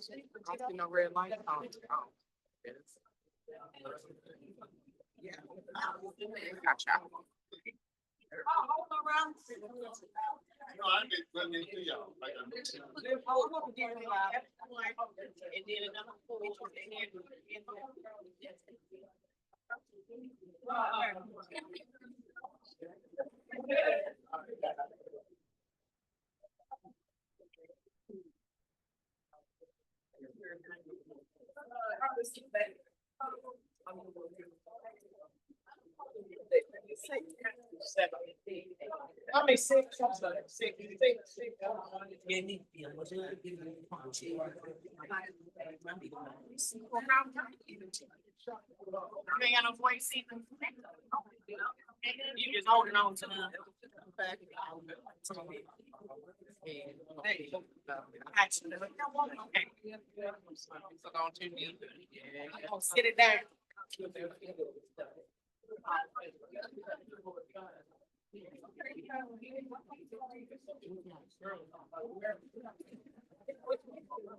see no red light on. Yes. Yeah. Gotcha. No, I didn't run into y'all. Like I mentioned. I mean, six, I'm sorry, six. I ain't got no voice either. You just holding on to them. Actually, okay. So don't you need? Sit it down.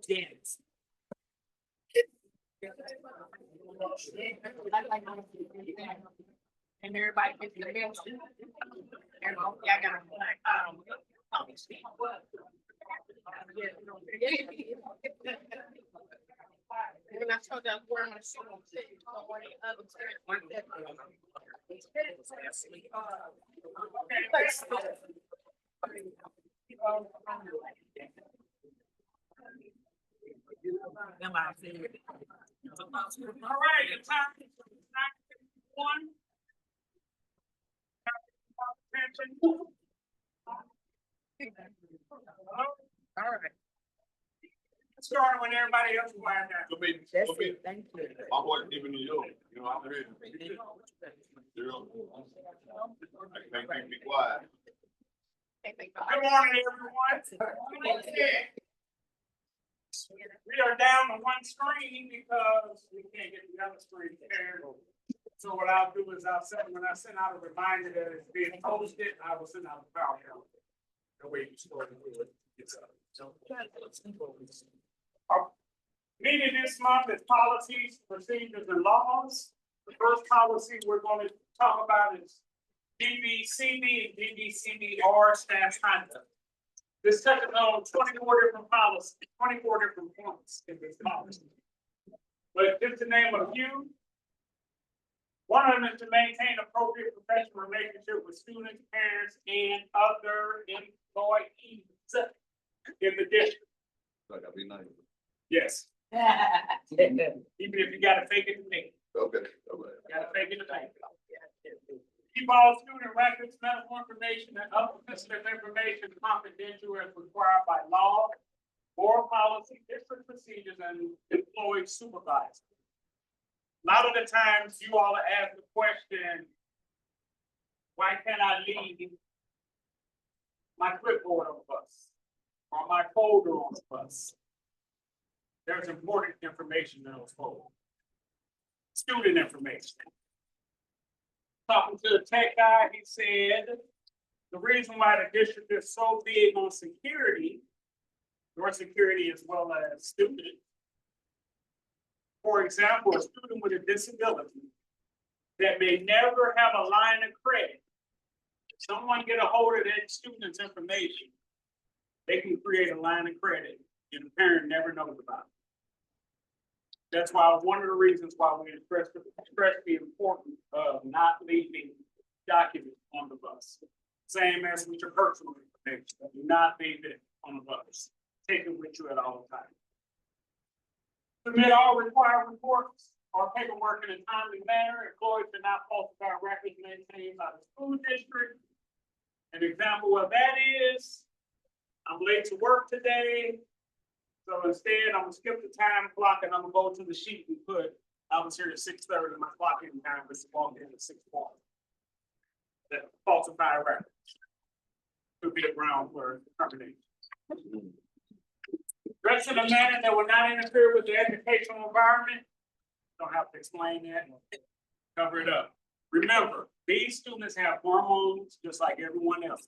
Dance. And everybody gets the best. Yeah, I got when I told you where I'm gonna sit on the other all right, it's time to one. All right. Start when everybody else quiet down. That's it, thank you. My boy, even New York, you know, I'm here. You know, I can't be quiet. Good morning, everyone. We are down to one screen because we can't get the other screen shared. So what I'll do is when I send out a reminder that it's being posted, I will send out a PowerPoint. The way you start to do it. Meeting this month is policies, procedures, and laws. The first policy we're going to talk about is DBCB and DBCBR staff conduct. This touches on 24 different policies, 24 different points in this policy. But just to name a few, one of them is to maintain appropriate professional relationship with students, parents, and other employees in the district. So I gotta be nice. Yes. Even if you gotta fake it to make it. Okay, all right. You gotta fake it to make it. Keep all student records, medical information, and other sensitive information confidential as required by law, board policy, district procedures, and employee supervisor. A lot of the times you all are asked the question, why can't I leave my clipboard on the bus or my folder on the bus? There's important information in those folders. Student information. Talking to the tech guy, he said, the reason why the district is so big on security, your security as well as student. For example, a student with a disability that may never have a line of credit. If someone get a hold of that student's information, they can create a line of credit and the parent never knows about it. That's why one of the reasons why we express the importance of not leaving documents on the bus. Same as with your personal information, do not leave it on the bus. Take it with you at all times. Submit all required reports or paperwork in a timely manner. Employees do not falsify records maintained by the school district. An example of that is, I'm late to work today. So instead, I'm gonna skip the time clock and I'm gonna go to the sheet and put, I was here at 6:30, my clock in time was walked in at 6:40. That falsify records could be a ground for termination. Dress in a manner that will not interfere with the educational environment. Don't have to explain that. Cover it up. Remember, these students have hormones just like everyone else.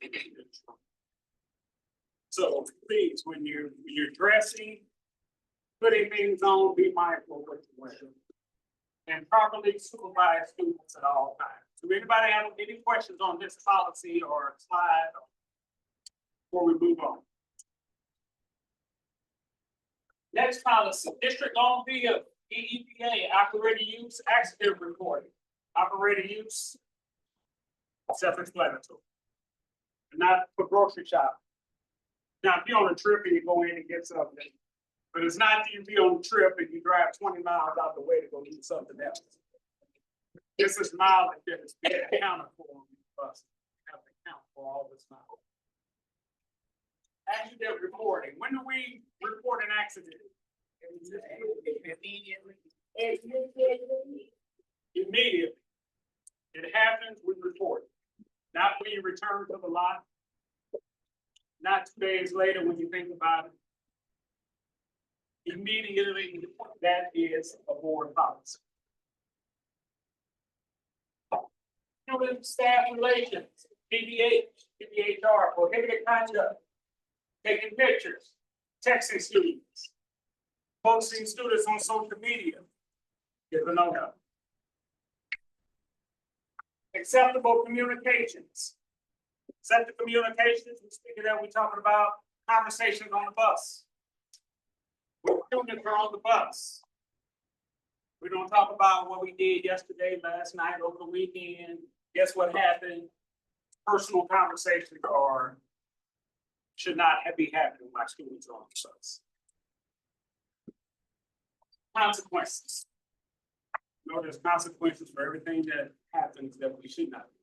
So please, when you're dressing, Putting things on, be mindful of what you wear. And properly supervise students at all times. Do anybody have any questions on this policy or slide before we move on? Next policy, District Longview, EEPA, operator use, accident reporting. Operator use, self-explanatory. Not for grocery shopping. Now, if you're on a trip and you go in and get something, but it's not that you be on a trip and you drive 20 miles out the way to go do something else. This is mileage that is being accounted for on these buses. You have to account for all this mileage. Accident reporting. When do we report an accident? Immediately. Immediately. It happens, we report it. Not when you return to the lot. Not 2 days later when you think about it. Immediately, that is a board policy. Human staff relations, PBHR, prohibited conduct, taking pictures, texting students, posting students on social media is a no-no. Acceptable communications. Acceptable communications, we're talking about conversations on the bus. When students are on the bus. We don't talk about what we did yesterday, last night, over the weekend. Guess what happened? Personal conversations are should not be happening while students are on the bus. Consequences. You know, there's consequences for everything that happens that we should not do.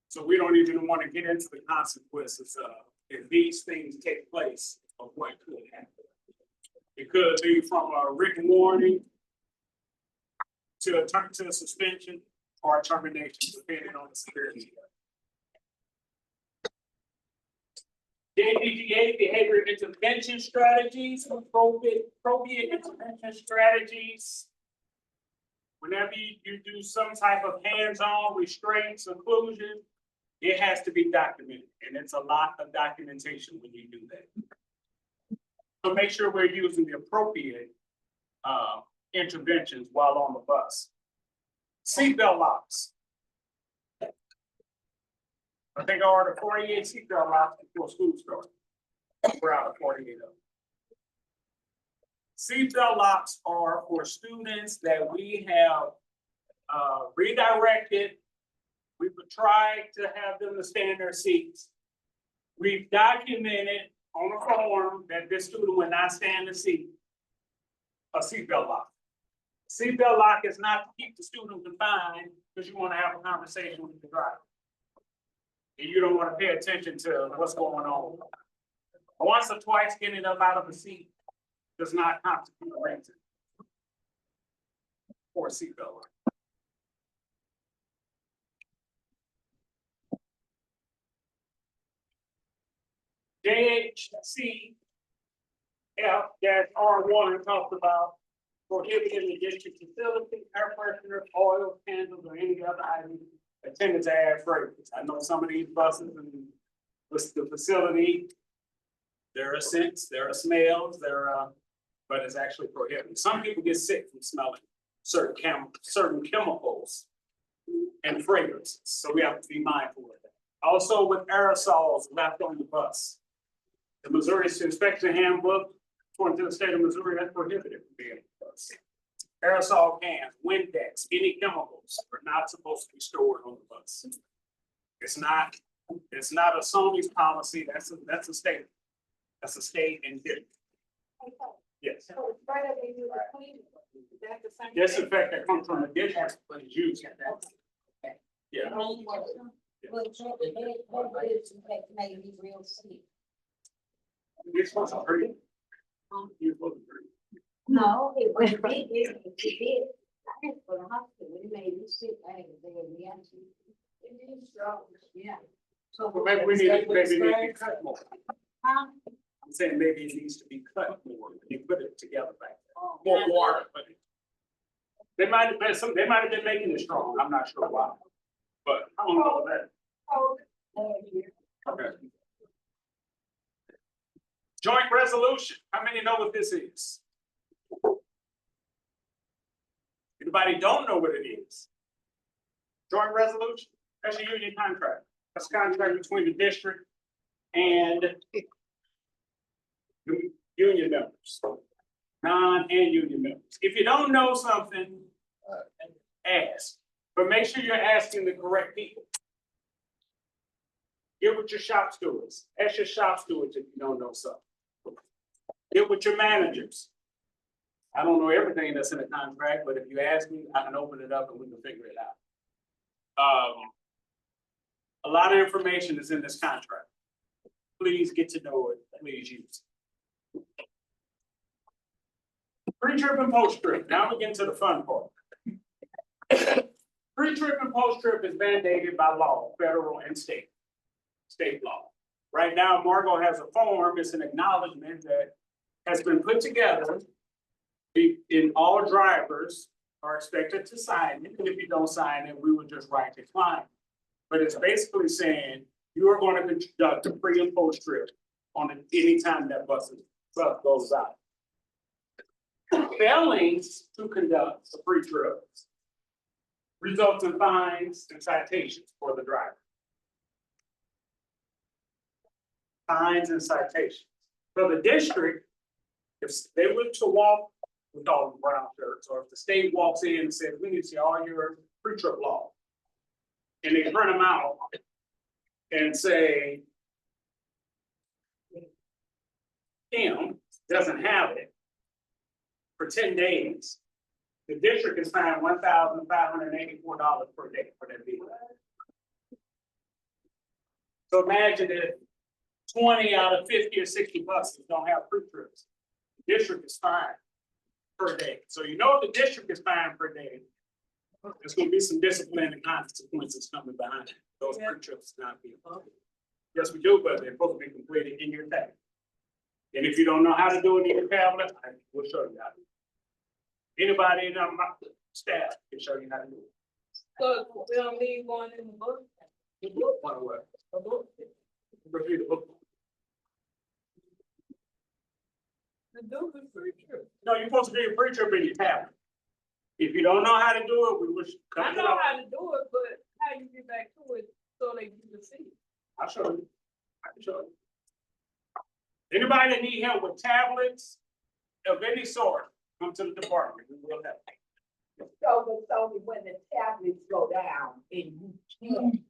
So we don't even want to get into the consequences of if these things take place of what could happen. It could be from a written warning to a suspension or a termination, depending on the severity. JPGA, behavior intervention strategies, appropriate intervention strategies. Whenever you do some type of hands-on restraint, seclusion, it has to be documented, and it's a lot of documentation when you do that. So make sure we're using the appropriate interventions while on the bus. Seatbelt locks. I think I ordered 48 seatbelt locks before school started. We're out of 48 of them. Seatbelt locks are for students that we have redirected. We've tried to have them to stay in their seats. We've documented on a form that this student will not stay in the seat. A seatbelt lock. Seatbelt lock is not to keep the student confined because you want to have a conversation with the driver. And you don't want to pay attention to what's going on. Once or twice getting up out of the seat does not constitute a reason for a seatbelt lock. JHC F-R1 talks about prohibiting the district facility, air freshener, oil, candles, or any other items intended to add fragrance. I know some of these buses and the facility, there are scents, there are smells, but it's actually prohibited. Some people get sick from smelling certain chemicals and fragrances, so we have to be mindful of that. Also with aerosols left on the bus. The Missouri Inspection Handbook, according to the state of Missouri, that's prohibited from being on the bus. Aerosol cans, Windex, any chemicals are not supposed to be stored on the bus. It's not a Sony's policy, that's a state. That's a state and district. Yes. Yes, in fact, that comes from the district, but it's used. Yeah. You're supposed to hurry. You're supposed to hurry. No, it was big, it did. I had for the hospital, it made me sick, I had to be a reaction. Yeah. So. Well, maybe we need to cut more. Huh? I'm saying maybe it needs to be cut more, you put it together back there. Oh. More water, but they might have been making it strong, I'm not sure why. But I don't know that. Okay. Joint resolution, how many know what this is? Anybody don't know what it is? Joint resolution, that's a union contract. That's a contract between the district and union members, non and union members. If you don't know something, ask, but make sure you're asking the correct people. Get with your shop stewards. Ask your shop stewards if you don't know something. Get with your managers. I don't know everything that's in the contract, but if you ask me, I can open it up and we can figure it out. A lot of information is in this contract. Please get to know it. Please use it. Pre-trip and post-trip. Now we get into the fun part. Pre-trip and post-trip is mandated by law, federal and state law. Right now, Margot has a form. It's an acknowledgement that has been put together. In all drivers are expected to sign it, and if you don't sign it, we would just write decline. But it's basically saying you are going to conduct a pre and post trip on any time that bus goes out. Failings to conduct a pre-trip results in fines and citations for the driver. Fines and citations. For the district, if they were to walk, we call them brown shirts, or if the state walks in and says, we need to see all your pre-trip law. And they print them out and say, Kim doesn't have it for 10 days. The district is fined $1,584 per day for that vehicle. So imagine if 20 out of 50 or 60 buses don't have pre-trips. The district is fined per day. So you know if the district is fined per day, there's gonna be some discipline and consequences coming behind it. Those pre-trips not being. Yes, we do, but they're supposed to be completed in your tablet. And if you don't know how to do it in your tablet, I will show you how to do it. Anybody in my staff can show you how to do it. So we don't need one in the book? The book, one what? A book? Review the book. The do is pretty true. No, you're supposed to do your pre-trip in your tablet. If you don't know how to do it, we wish. I know how to do it, but how you get back to it so they can see it? I'll show you. I can show you. Anybody that need help with tablets of any sort, come to the department. We will help. So it's only when the tablets go down and you can't.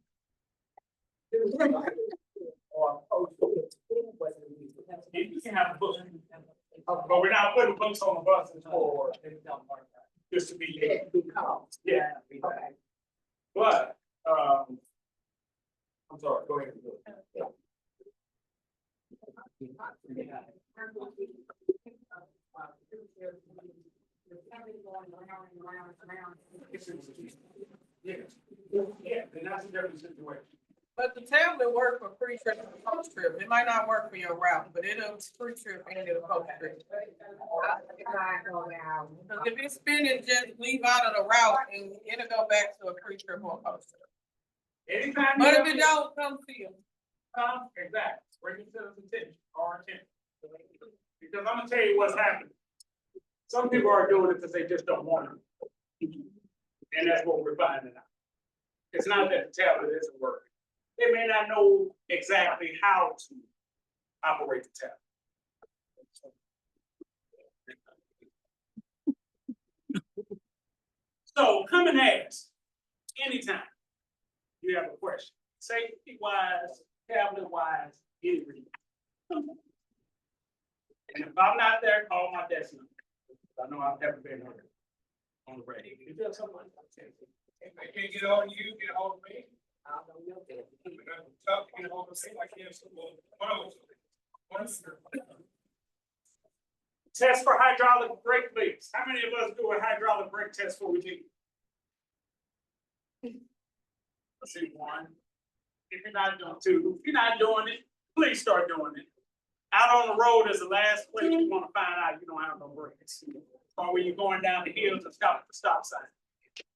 Or post it. You can have a book. But we're not putting books on the buses for just to be. Yeah. Okay. But, I'm sorry, go ahead. Yeah, and that's a different situation. But the tablet work for pre-trip and post-trip. It might not work for your route, but it'll pre-trip and it'll post-trip. Because if it's spinning, just leave out of the route and it'll go back to a pre-trip or post-trip. Anytime. But if it don't, come see them. Exactly, bring it to the attention, our attention. Because I'm gonna tell you what's happening. Some people are doing it because they just don't want it. And that's what we're finding out. It's not that the tablet isn't working. They may not know exactly how to operate the tablet. So come and ask anytime you have a question, safety wise, tablet wise, any reason. And if I'm not there, call my desk number. I know I've never been on the radio. If there's something like that, if I can't get on you, get hold of me. I don't know you'll get it. Tough to get hold of me, I can't. Test for hydraulic brake leaks. How many of us do a hydraulic brake test before we leave? Let's see, one. If you're not doing two, if you're not doing it, please start doing it. Out on the road is the last place you want to find out you don't have no brakes. Or when you're going down the hills and stop at the stop sign.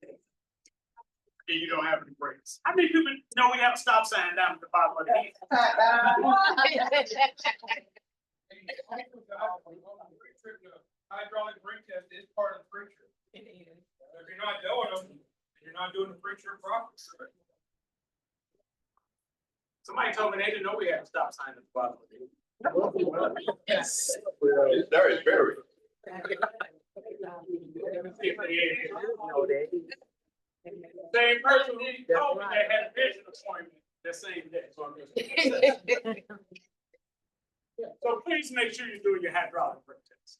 And you don't have any brakes. How many people know we have a stop sign down at the bottom of the hill? Hydraulic brake your property. Somebody told me they didn't know we had a stop sign at the bottom of it. It's there, it's very. Same person who told me they had a vision appointment that same day. So I'm just- So please make sure you're doing your hydraulic brake test.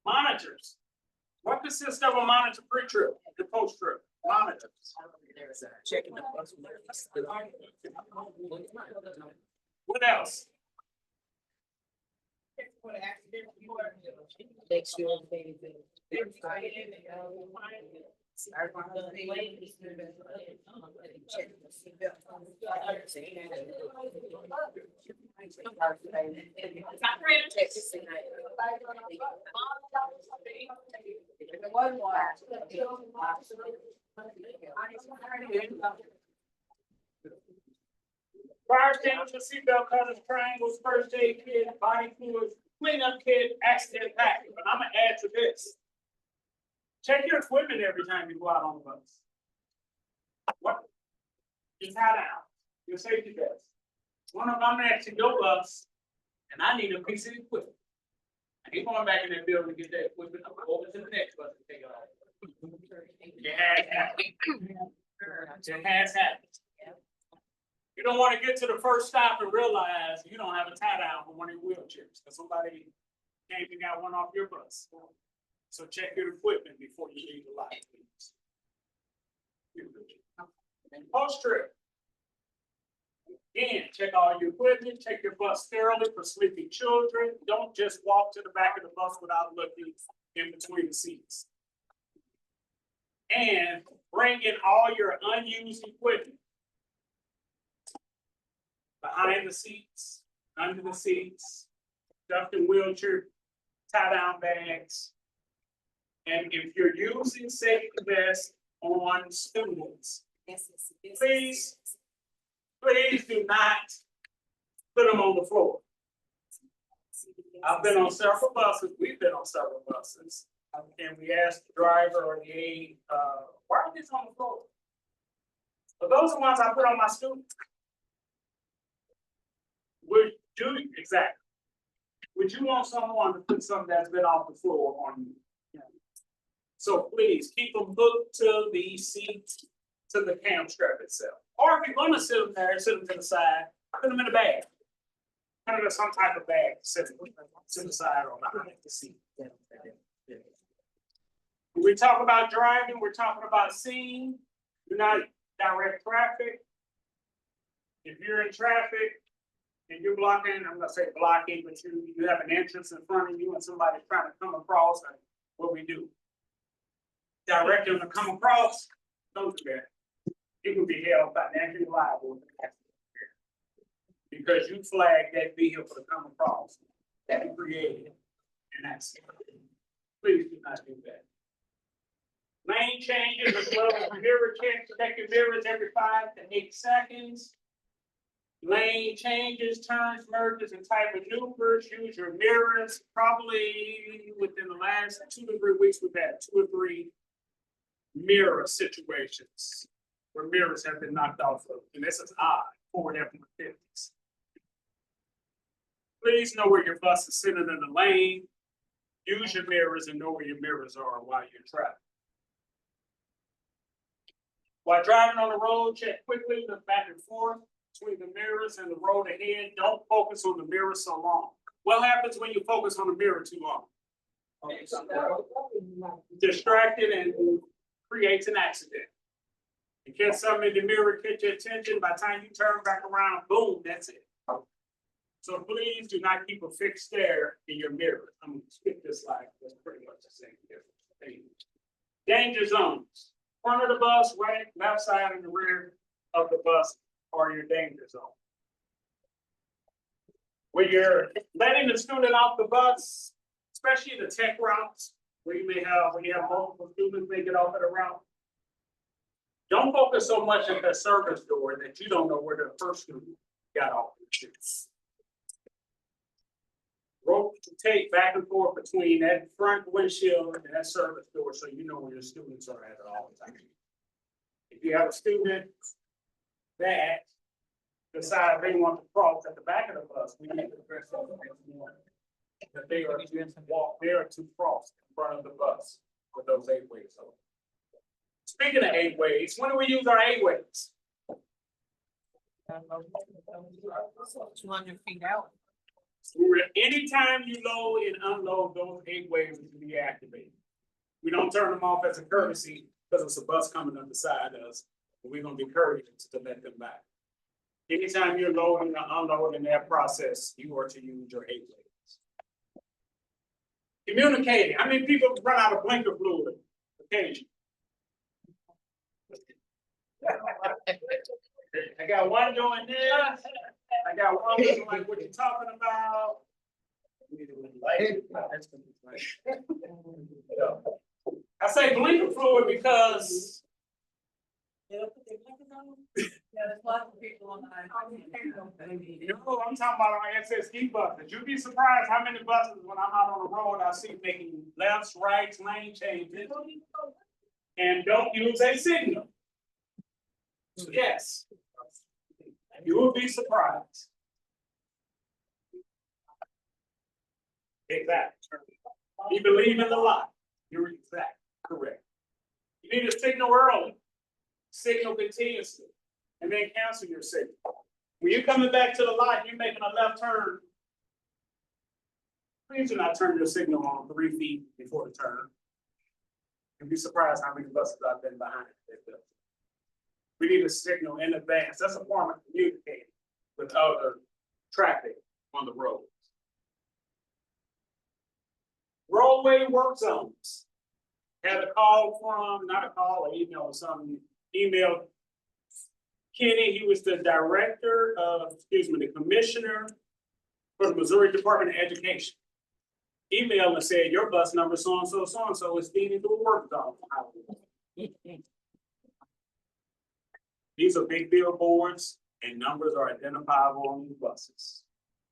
Monitors. What consists of a monitor pre-trip, the post-trip? Monitors. Checking the bus. What else? Make sure they. Fire extinguisher, seatbelt covers, triangles, first aid kit, body fluids, cleanup kit, accident package. But I'm gonna add to this. Check your equipment every time you go out on the bus. What? You tie down, your safety vest. One of them next to your bus, and I need a piece of equipment. I ain't going back in that building to get that equipment, I'm going over to the next bus and take it off. It has happened. It has happened. You don't want to get to the first stop and realize you don't have a tie down for one of your wheelchairs, because somebody came and got one off your bus. So check your equipment before you leave the lot, please. Post trip. Again, check all your equipment, check your bus thoroughly for sleeping children. Don't just walk to the back of the bus without looking in between the seats. And bring in all your unused equipment. Behind the seats, under the seats, stuffed in wheelchair, tie-down bags. And if you're using safety vests on students, please do not put them on the floor. I've been on several buses, we've been on several buses, and we asked the driver or the aide, why are these on the floor? But those are ones I put on my students. Would you want someone to put something that's been off the floor on you? So please keep them hooked to the seat, to the cam strap itself. Or if you're gonna sit them there, sit them to the side, put them in a bag. Put them in some type of bag, sit them to the side or behind the seat. When we talk about driving, we're talking about seeing, do not direct traffic. If you're in traffic, and you're blocking, I'm gonna say blocking, but you have an entrance in front of you and somebody's trying to come across, and what we do? Direct them to come across, don't do that. You can be held financially liable. Because you flagged that vehicle to come across, that created an accident. Please do not do that. Lane changes as well as mirror checks, check your mirrors every 5 to 8 seconds. Lane changes, turns, merges, and type maneuvers, use your mirrors. Probably within the last 2 to 3 weeks, we've had 2 or 3 mirror situations where mirrors have been knocked off of. And this is odd, Ford F-150s. Please know where your bus is sitting in the lane. Use your mirrors and know where your mirrors are while you're traveling. While driving on the road, check quickly, look back and forth between the mirrors and the road ahead. Don't focus on the mirror so long. What happens when you focus on the mirror too long? Distracted and creates an accident. You catch something in the mirror, catch your attention, by the time you turn back around, boom, that's it. So please do not keep a fixed stare in your mirror. I'm gonna skip this slide, that's pretty much the same thing. Danger zones. Front of the bus, right, left side, and the rear of the bus are your danger zone. When you're letting the student off the bus, especially the tech routes, where you may have, when you have multiple students may get off at a route, don't focus so much at the service door that you don't know where the first student got off. rotate back and forth between that front windshield and that service door, so you know where your students are at all the time. If you have a student that decide they want to cross at the back of the bus, we need to address that next morning. That they are to walk there to cross in front of the bus with those 8 ways. So, speaking of 8 ways, when do we use our 8 ways? 200 feet out. Anytime you load and unload, those 8 ways to be activated. We don't turn them off as a courtesy because it's a bus coming up beside us, but we're gonna be courteous to let them back. Anytime you're loading or unloading that process, you are to use your 8 ways. Communicating. I mean, people run out of blinker fluid occasionally. I got one doing this. I got one doing like what you talking about. I say blinker fluid because Yeah, there's lots of people on the. you know, I'm talking about our SSD buses. You'd be surprised how many buses when I'm out on the road, I see making lefts, rights, lane changes. And don't use a signal. Yes. You will be surprised. Exactly. You believe in the lie. You're exactly correct. You need to signal early. Signal continuously. And then cancel your signal. When you're coming back to the light, you're making a left turn. Please do not turn your signal on 3 feet before the turn. You'd be surprised how many buses I've been behind. We need a signal in advance. That's a form of communicating with other traffic on the roads. Roadway work zones. Had a call from, not a call, an email or something, emailed Kenny, he was the director of, the commissioner for the Missouri Department of Education. Emailed and said, your bus number so-and-so is feeding to a work zone. These are big billboards and numbers are identifiable on these buses.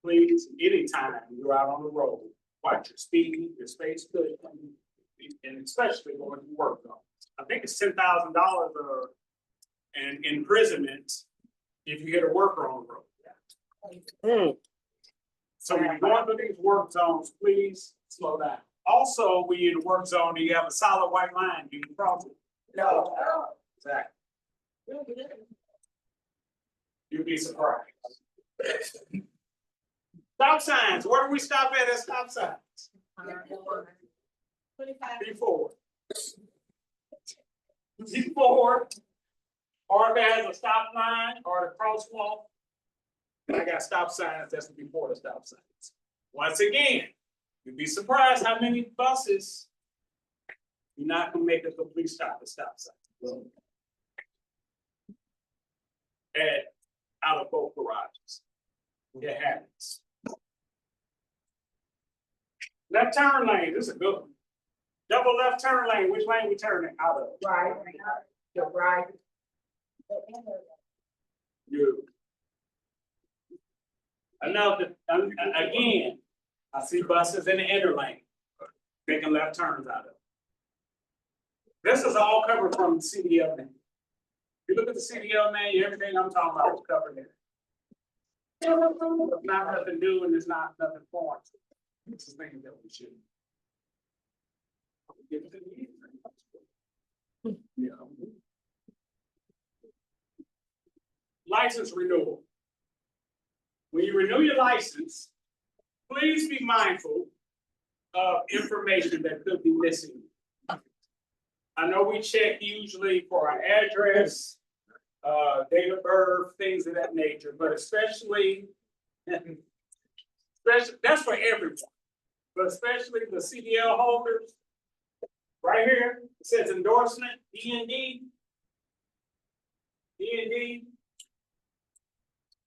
Please, anytime you're out on the road, watch your speed, your space good, and especially going to work zones. I think it's $10,000 or an imprisonment if you hit a worker on the road. So when you're going through these work zones, please slow down. Also, when you're in a work zone and you have a solid white line, you can cross it. No. Exactly. You'd be surprised. Stop signs. Where do we stop at stop signs? Before. Before. Or if it has a stop line or a crosswalk. I got stop signs, that's before the stop signs. Once again, you'd be surprised how many buses you're not gonna make a complete stop at stop signs. At out of both garages. It happens. Left turn lane, this is a good one. Double left turn lane, which lane we turning out of? Right, the right. You. Another, again, I see buses in the inner lane, making left turns out of it. This is all covered from CDL name. If you look at the CDL name, everything I'm talking about is covered in it. It's not nothing new and it's not nothing foreign. This is things that we should. Give it to the yeah. License renewal. When you renew your license, please be mindful of information that could be missing. I know we check usually for our address, date of birth, things of that nature, but especially that's for everyone, but especially the CDL holders. Right here, it says endorsement, D&D.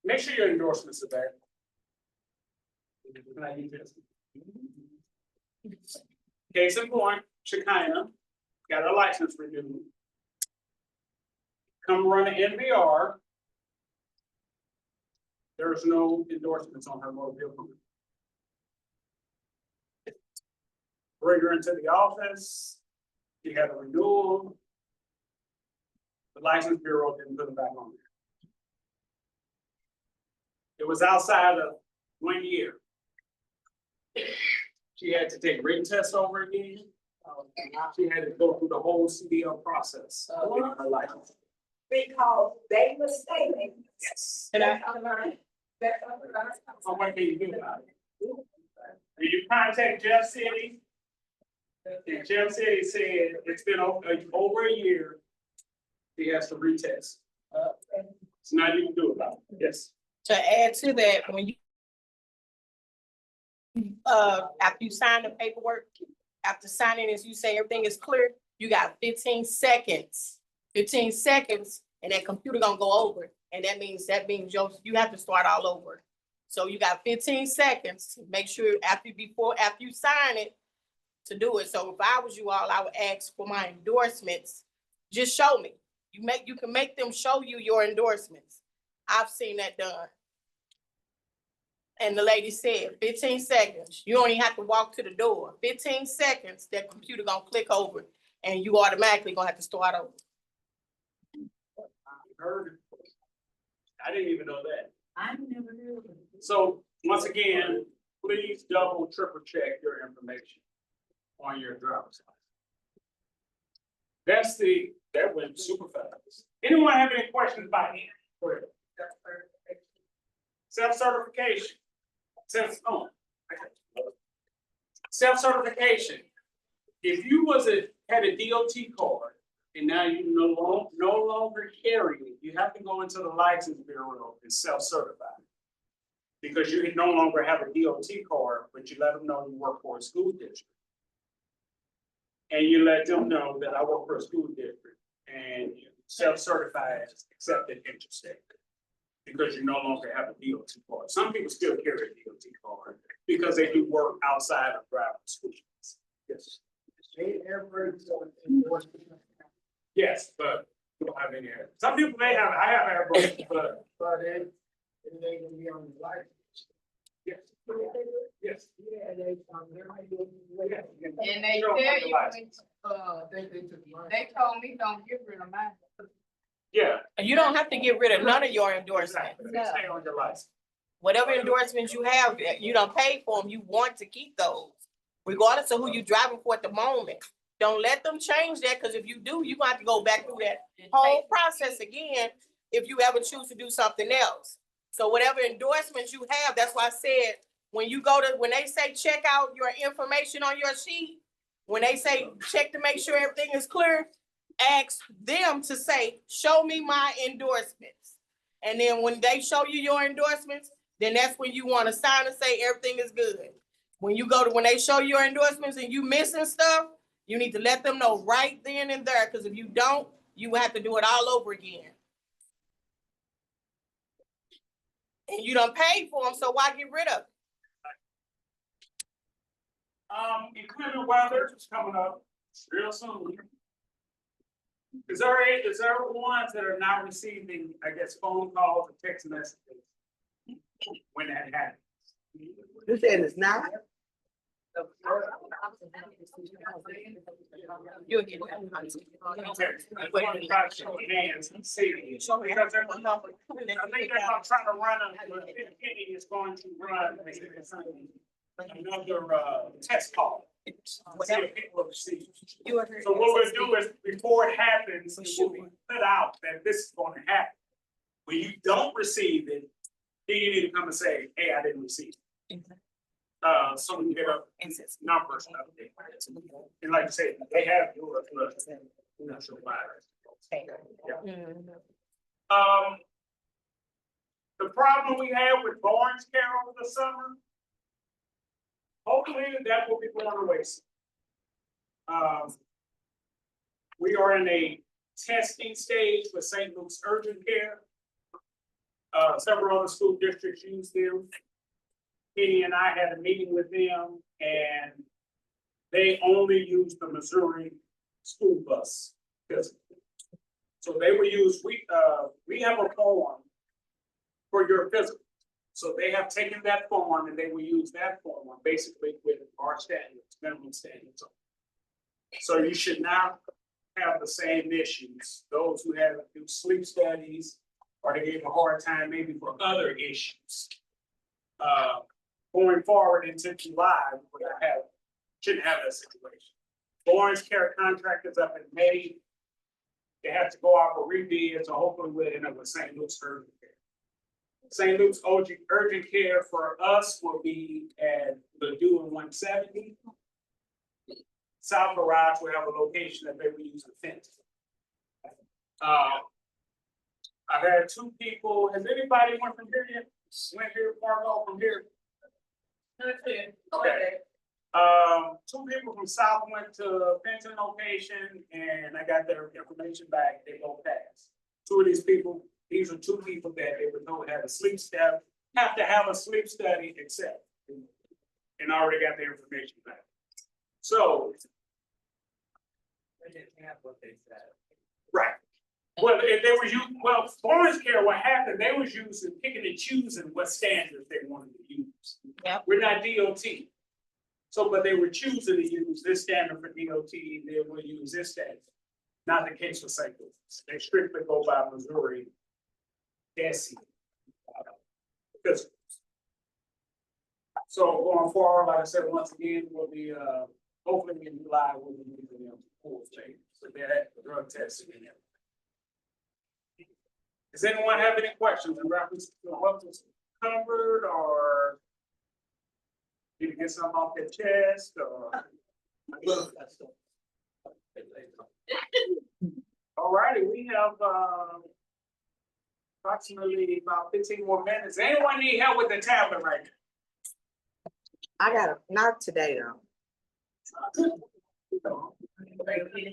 Make sure your endorsements are there. Can I use this? Case in point, Shekinah got a license renewed. Come run an NVR. There's no endorsements on her motor vehicle. bring her into the office. She had a renewal. The license bureau didn't put it back on there. It was outside of 1 year. She had to take written tests over again. She had to go through the whole CDL process. Getting her license. Because they mistaken. Yes. And I, So what can you do about it? Did you contact Jeff City? And Jeff City said it's been over a year. He has to retest. It's nothing you can do about it. Yes. to add to that, when you after you sign the paperwork, after signing this, you say everything is clear, you got 15 seconds. 15 seconds, and that computer gonna go over it. And that means you have to start all over. So you got 15 seconds to make sure after you sign it to do it. So if I was you all, I would ask for my endorsements. Just show me. You can make them show you your endorsements. I've seen that done. And the lady said 15 seconds. You only have to walk to the door. 15 seconds, that computer gonna click over and you automatically gonna have to start over. Heard it. I didn't even know that. I never knew. So once again, please double, triple check your information on your driver's license. That went super fast. Anyone have any questions about it? Go ahead. Self-certification. Self-certification. If you had a DOT card and now you no longer carry it, you have to go into the license bureau and self-certify. Because you can no longer have a DOT card, but you let them know you work for a school district. And you let them know that I work for a school district and you self-certify as accepted interstate. Because you no longer have a DOT card. Some people still carry a DOT card because they do work outside of driving school. Yes. Yes, but we don't have any. Some people may have, I have airbrush, but it ain't gonna be on the license. yes. Yes. Yeah, they, there might be. And they Sure, tell you, license. they told me don't get rid of mine. Yeah. And you don't have to get rid of none of your endorsements. Exactly. They stay on your license. Whatever endorsements you have, you don't pay for them, you want to keep those. Regardless of who you driving for at the moment. Don't let them change that, because if you do, you're gonna have to go back through that whole process again if you ever choose to do something else. So whatever endorsements you have, that's why I said, when they say check out your information on your sheet, when they say check to make sure everything is clear, ask them to say, show me my endorsements. And then when they show you your endorsements, then that's when you want to sign and say everything is good. When they show you your endorsements and you missing stuff, you need to let them know right then and there, because if you don't, you have to do it all over again. And you don't pay for them, so why get rid of them? Inclement weather is coming up real soon. Is there ones that are not receiving, I guess, phone calls or text messages when that happens? You said it's not? You'll get Okay, I want to try to show hands and see. Because I think that's what I'm trying to run, Kenny is going to run another test call. See if people have received. So what we'll do is, before it happens, it will be put out that this is going to happen. When you don't receive it, then you need to come and say, hey, I didn't receive it. So we can get a numbers update. And like I said, they have yours, but that's your virus. The problem we have with Barnes Care over the summer, hopefully that will be going away soon. We are in a testing stage with St. Luke's Urgent Care. Several other school districts use them. Kenny and I had a meeting with them, and they only use the Missouri school bus. So they will use, we have a form for your physical. So they have taken that form and they will use that form basically with our standards, minimum standards. So you should not have the same issues, those who have to do sleep studies, or they gave a hard time maybe for other issues. Going forward into July, we're gonna have, shouldn't have that situation. Orange Care contract is up in May. They have to go out for rebid, so hopefully we'll end up with St. Luke's urgent care. St. Luke's urgent care for us will be at Ladue and 170. South Garage will have a location that they will use the fence. I've had two people, has anybody went from here yet? Went here, Margo, from here? Okay. Two people from South went to Fenton location and I got their information back, they go pass. Two of these people, these are two people that they were told have a sleep study, have to have a sleep study except. And I already got their information back. So. They didn't have what they said. Right. Well, if they were Orange Care, what happened, they was using, picking and choosing what standards they wanted to use. Yep. We're not DOT. So, but they were choosing to use this standard for DOT, they will use this standard. Not the case for St. Louis. They strictly go by Missouri. DESI. Because. So going forward, like I said, once again, we'll be, hopefully in July, we'll be using them full change. So they're drug testing and everything. Does anyone have any questions in reference to what was covered or need to get something off their chest or? All righty, we have approximately about 15 more minutes. Anyone need help with the tablet right now? I got a, not today though. So we can-